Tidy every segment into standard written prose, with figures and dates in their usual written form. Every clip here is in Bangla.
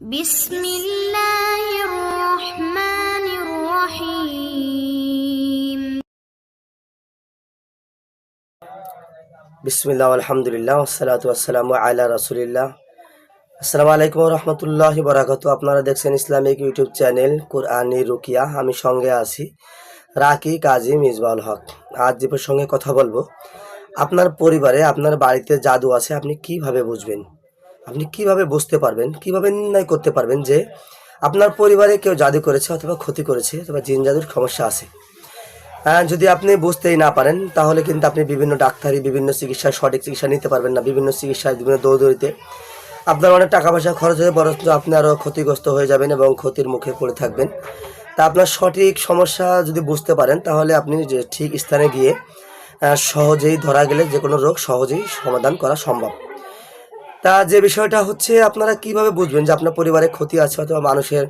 বিসমিল্লাহির রহমানির রহিম। বিসমিল্লাহ আলহামদুলিল্লাহ ওয়াসসালাতু ওয়াসসালামু আলা রাসূলিল্লাহ। আসসালামু আলাইকুম ওয়া রাহমাতুল্লাহি ওয়া বারাকাতুহু। আপনারা দেখছেন ইসলামিক ইউটিউব চ্যানেল কোরআনী রুকিয়া। আমি সঙ্গে আছি রাকি কাজী মিসবাউল হক। আজ যে প্রসঙ্গে কথা বলবো, আপনার পরিবারে আপনার বাড়িতে জাদু আছে, আপনি কিভাবে বুঝবেন, আপনি কিভাবে বুঝতে পারবেন, কিভাবে নির্ণয় করতে পারবেন যে আপনার পরিবারে কেউ জাদু করেছে অথবা ক্ষতি করেছে অথবা জিন জাদুর সমস্যা আছে। যদি আপনি বুঝতেই না পারেন তাহলে কিন্তু আপনি বিভিন্ন ডাক্তারি, বিভিন্ন চিকিৎসা, সঠিক চিকিৎসা নিতে পারবেন না। বিভিন্ন চিকিৎসায়, বিভিন্ন দৌড়দৌড়িতে আপনার অনেক টাকা পয়সা খরচ হয়ে বরঞ্চ আপনি আরও ক্ষতিগ্রস্ত হয়ে যাবেন এবং ক্ষতির মুখে পড়ে থাকবেন। তা আপনার সঠিক সমস্যা যদি বুঝতে পারেন তাহলে আপনি যে ঠিক স্থানে গিয়ে সহজেই ধরা গেলে যে কোনো রোগ সহজেই সমাধান করা সম্ভব। তা যে বিষয়টা হচ্ছে, আপনারা কিভাবে বুঝবেন যে আপনার পরিবারে ক্ষতি আছে অথবা মানুষের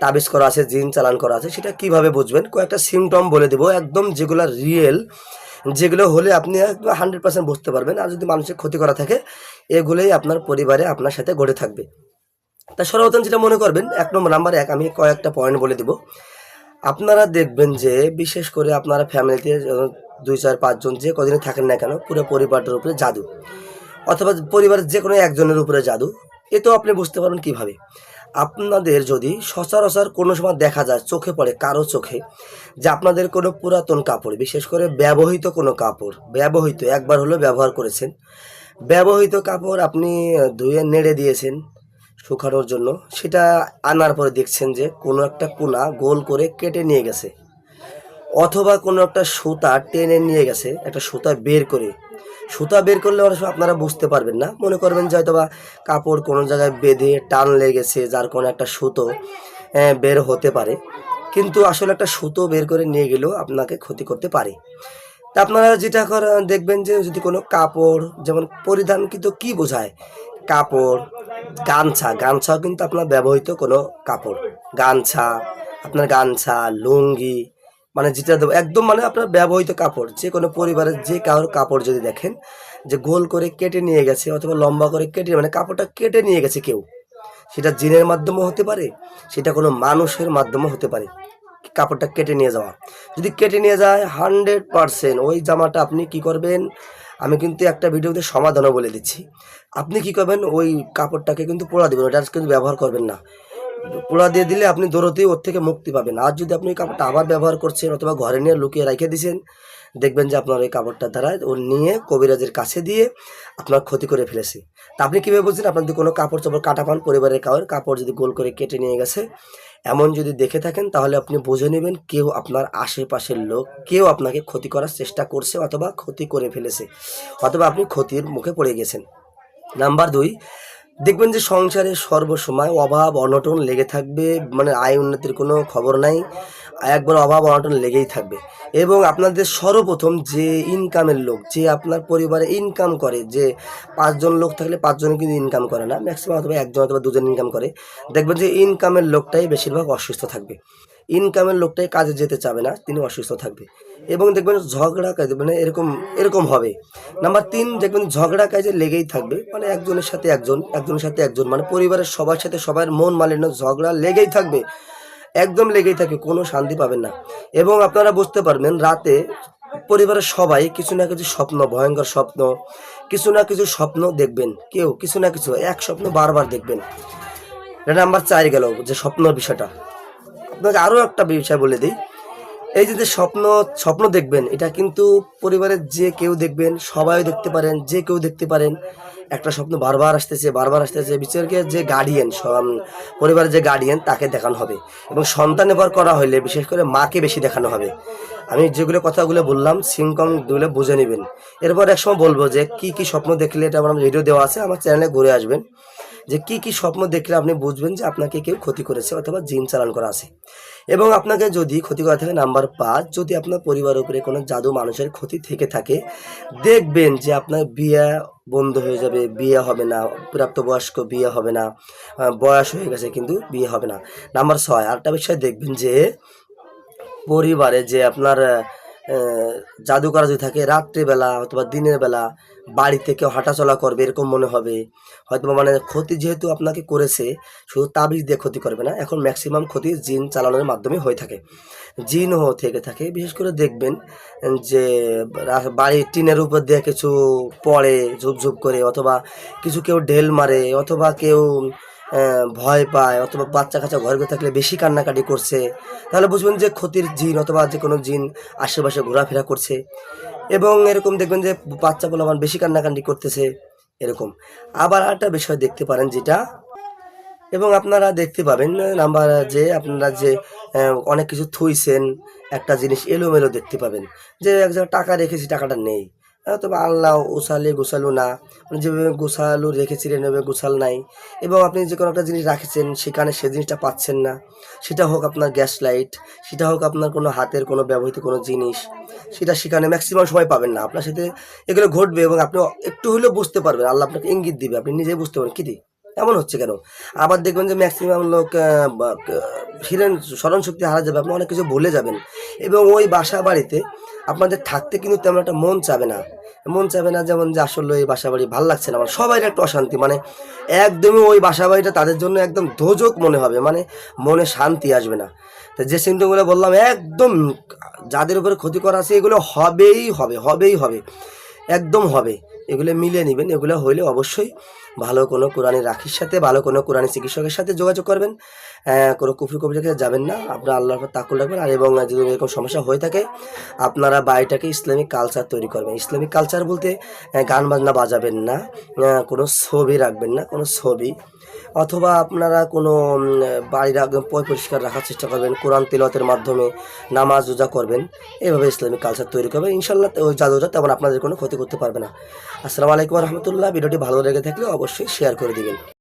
তাবিজ করা আছে, জিন চালান করা আছে, সেটা কিভাবে বুঝবেন? কয়েকটা সিমটম বলে দেবো, একদম যেগুলো রিয়েল, যেগুলো হলে আপনি একদম 100% বুঝতে পারবেন। আর যদি মানুষের ক্ষতি করা থাকে, এগুলোই আপনার পরিবারে আপনার সাথে ঘটে থাকবে। তা সর্বপ্রথম যেটা মনে করবেন, নাম্বার এক, আমি কয়েকটা পয়েন্ট বলে দেবো। আপনারা দেখবেন যে বিশেষ করে আপনারা ফ্যামিলিতে 2, 4, 5 জন যে কদিনে থাকেন না কেন, পুরো পরিবারটার উপরে জাদু অথবা পরিবারের যে কোনো একজনের উপরে জাদু, এ তো আপনি বুঝতে পারবেন কিভাবে। আপনাদের যদি সচরাচর কোনো সময় দেখা যায়, চোখে পড়ে কারো চোখে, যে আপনাদের কোনো পুরাতন কাপড়, বিশেষ করে ব্যবহৃত কোনো কাপড়, ব্যবহৃত একবার হলেও ব্যবহার করেছেন, ব্যবহৃত কাপড় আপনি ধুয়ে নেড়ে দিয়েছেন শুকানোর জন্য, সেটা আনার পরে দেখছেন যে কোনো একটা কোনা গোল করে কেটে নিয়ে গেছে, অথবা কোনো একটা সুতা টেনে নিয়ে গেছে, একটা সুতা বের করে। সুতা বের করলে অনেক সময় আপনারা বুঝতে পারবেন না, মনে করবেন যে হয়তো বা কাপড় কোনো জায়গায় বেঁধে টান লেগেছে, যার কোনো একটা সুতো বের হতে পারে, কিন্তু আসলে একটা সুতো বের করে নিয়ে গেলেও আপনাকে ক্ষতি করতে পারে। তা আপনারা যেটা দেখবেন যে যদি কোনো কাপড়, যেমন পরিধান কিন্তু কি বোঝায়, কাপড়, গামছাও কিন্তু আপনার ব্যবহৃত কোনো কাপড়, আপনার গামছা, লুঙ্গি, মানে যেটা দেবো একদম মানে আপনার ব্যবহৃত কাপড়, যে কোনো পরিবারের যে কারোর কাপড় যদি দেখেন যে গোল করে কেটে নিয়ে গেছে অথবা লম্বা করে কেটে, মানে কাপড়টা কেটে নিয়ে গেছে কেউ, সেটা জিনের মাধ্যমে হতে পারে, সেটা কোনো মানুষের মাধ্যমে হতে পারে। কাপড়টা কেটে নিয়ে যাওয়া, যদি কেটে নিয়ে যায় 100% ওই জামাটা আপনি কি করবেন, আমি কিন্তু একটা ভিডিওতে সমাধানও বলে দিচ্ছি। আপনি কি করবেন, ওই কাপড়টাকে কিন্তু পোড়া দেবেন, ওটা কিন্তু ব্যবহার করবেন না। পোড়া দিয়ে দিলে আপনি দৌড়তেই ওর থেকে মুক্তি পাবেন। আর যদি আপনি ওই কাপড়টা আবার ব্যবহার করছেন অথবা ঘরে নিয়ে লুকিয়ে রেখে দিয়েছেন, দেখবেন যে আপনার ওই কাপড়টার দ্বারা ও নিয়ে কবিরাজের কাছে দিয়ে আপনার ক্ষতি করে ফেলেছে। তা আপনি কীভাবে বুঝছেন? আপনার যদি কোনো কাপড় চোপড় কাটা পান, পরিবারের কারোর কাপড় যদি গোল করে কেটে নিয়ে গেছে এমন যদি দেখে থাকেন, তাহলে আপনি বুঝে নেবেন কেউ আপনার আশেপাশের লোক, কেউ আপনাকে ক্ষতি করার চেষ্টা করছে অথবা ক্ষতি করে ফেলেছে, অথবা আপনি ক্ষতির মুখে পড়ে গেছেন। নাম্বার 2, দেখবেন যে সংসারে সর্বসময় অভাব অনটন লেগে থাকবে, মানে আয় উন্নতির কোনো খবর নাই, একবার অভাব অনটন লেগেই থাকবে। এবং আপনাদের সর্বপ্রথম যে ইনকামের লোক, যে আপনার পরিবারে ইনকাম করে, যে 5 জন লোক থাকলে 5 জনে কিন্তু ইনকাম করে না, ম্যাক্সিমাম অথবা 1 জন অথবা 2 জন ইনকাম করে, দেখবেন যে ইনকামের লোকটাই বেশিরভাগ অসুস্থ থাকবে, ইনকামের লোকটাই কাজে যেতে চাবে না, তিনি অসুস্থ থাকবে। এবং দেখবেন ঝগড়া কাজে, মানে এরকম এরকম হবে। নাম্বার 3, দেখবেন ঝগড়া কাজে লেগেই থাকবে, মানে একজনের সাথে একজন, একজনের সাথে একজন, মানে পরিবারের সবার সাথে সবার মন মালিন্য, ঝগড়া লেগেই থাকবে, একদম লেগেই থাকে, কোনো শান্তি পাবেন না। এবং আপনারা বুঝতে পারবেন রাতে পরিবারের সবাই কিছু না কিছু স্বপ্ন, ভয়ঙ্কর স্বপ্ন, কিছু না কিছু স্বপ্ন দেখবেন, কেউ কিছু না কিছু এক স্বপ্ন বারবার দেখবেন। এটা নাম্বার 4 গেল, যে স্বপ্নর বিষয়টা। আপনাকে আরও একটা বিষয় বলে দিই, এই যে স্বপ্ন স্বপ্ন দেখবেন, এটা কিন্তু পরিবারের যে কেউ দেখবেন, সবাই দেখতে পারেন, যে কেউ দেখতে পারেন, একটা স্বপ্ন বারবার আসতেছে বারবার আসতেছে, বিশেষকে যে গার্ডিয়ান, পরিবারের যে গার্ডিয়ান, তাকে দেখানো হবে। এবং সন্তান এবার করা হলে বিশেষ করে মাকে বেশি দেখানো হবে। আমি যেগুলো কথাগুলো বললাম সিমকমগুলো বুঝে নেবেন। এরপর একসময় বলবো যে কি কি স্বপ্ন দেখলে, এটা আমার ভিডিও দেওয়া আছে, আমার চ্যানেলে ঘুরে আসবেন, যে কি কি স্বপ্ন দেখলে আপনি বুঝবেন যে আপনাকে কেউ ক্ষতি করেছে অথবা জিন চালান করা আছে। এবং আপনাকে যদি ক্ষতি করা থাকে, নাম্বার 5, যদি আপনার পরিবারের উপরে কোনো জাদু মানুষের ক্ষতি থেকে থাকে, দেখবেন যে আপনার বিয়ে বন্ধ হয়ে যাবে, বিয়ে হবে না, প্রাপ্তবয়স্ক বিয়ে হবে না, বয়স হয়ে গেছে কিন্তু বিয়ে হবে না। নাম্বার 6, আরেকটা বিষয় দেখবেন যে পরিবারে যে আপনার জাদু করা যদি থাকে, রাত্রিবেলা অথবা দিনের বেলা বাড়িতে কেউ হাঁটাচলা করবে এরকম মনে হবে, হয়তো মানে ক্ষতি যেহেতু আপনাকে করেছে, শুধু তাবিজ দিয়ে ক্ষতি করবে না, এখন ম্যাক্সিমাম ক্ষতি জিন চালানোর মাধ্যমে হয়ে থাকে, জিনও থেকে থাকে। বিশেষ করে দেখবেন যে বাড়ির টিনের উপর দিয়ে কিছু পড়ে ঝুপঝুপ করে, অথবা কিছু কেউ ঢেল মারে, অথবা কেউ ভয় পায়, অথবা বাচ্চা কাচ্চা ঘরে থাকলে বেশি কান্নাকাটি করছে, তাহলে বুঝবেন যে ক্ষতির জিন অথবা যে কোনো জিন আশেপাশে ঘোরাফেরা করছে। এবং এরকম দেখবেন যে বাচ্চা পোলাপান বেশি কান্নাকাটি করতেছে এরকম। আবার একটা বিষয় দেখতে পারেন যেটা, এবং আপনারা দেখতে পাবেন নাম্বার যে আপনারা যে অনেক কিছু থুইছেন, একটা জিনিস এলোমেলো দেখতে পাবেন, যে এক জায়গায় টাকা রেখেছি টাকাটা নেই, তবে আল্লাহ উসালে গোছালো না, মানে যেভাবে গোছালো রেখেছিলেন এভাবে গোছাল নাই। এবং আপনি যে কোনো একটা জিনিস রাখেছেন সেখানে সে জিনিসটা পাচ্ছেন না, সেটা হোক আপনার গ্যাস লাইট, সেটা হোক আপনার কোনো হাতের কোনো ব্যবহৃত কোনো জিনিস, সেটা সেখানে ম্যাক্সিমাম সময় পাবেন না। আপনার সাথে এগুলো ঘটবে এবং আপনি একটু হলেও বুঝতে পারবেন, আল্লাহ আপনাকে ইঙ্গিত দিবে, আপনি নিজেই বুঝতে পারবেন কি এমন হচ্ছে কেন। আবার দেখবেন যে ম্যাক্সিমাম লোক স্মরণ শক্তি হারা যাবে, আপনি অনেক কিছু ভুলে যাবেন, এবং ওই বাসা বাড়িতে আপনাদের থাকতে কিন্তু তেমন একটা মন চাবে না, যেমন যে আসলে ওই বাসা বাড়ি ভালো লাগছে না, মানে সবাই একটা অশান্তি, মানে একদমই ওই বাসা বাড়িটা তাদের জন্য একদম দোজক মনে হবে, মানে মনে শান্তি আসবে না। তো যে সিমটমগুলো বললাম একদম যাদের উপরে ক্ষতি করা আছে এগুলো হবেই হবে, একদম হবে। এগুলো মিলিয়ে নেবেন, এগুলো হইলে অবশ্যই ভালো কোনো কোরআনী রাখির সাথে, ভালো কোনো কোরআনী চিকিৎসকের সাথে যোগাযোগ করবেন, কোনো কুফরি কবিরাকে যাবেন না, আপনারা আল্লাহর উপর তাকুল রাখবেন। আর এবং যদি এরকম সমস্যা হয়ে থাকে আপনারা বাড়িটাকে ইসলামিক কালচার তৈরি করবেন। ইসলামিক কালচার বলতে গান বাজনা বাজাবেন না, কোনো ছবি রাখবেন না, কোনো ছবি, অথবা আপনারা কোনো বাড়ির একদম পরিষ্কার রাখার চেষ্টা করবেন, কোরআন তিলাওয়াতের মাধ্যমে নামাজ রোজা করবেন, এভাবে ইসলামিক কালচার তৈরি করবেন। ইনশাল্লাহ ওই জাদুটা তেমন আপনাদের কোনো ক্ষতি করতে পারবে না। আসসালামু আলাইকুম রহমতুল্লাহ। ভিডিওটি ভালো লেগে থাকলে অবশ্যই শেয়ার করে দিবেন।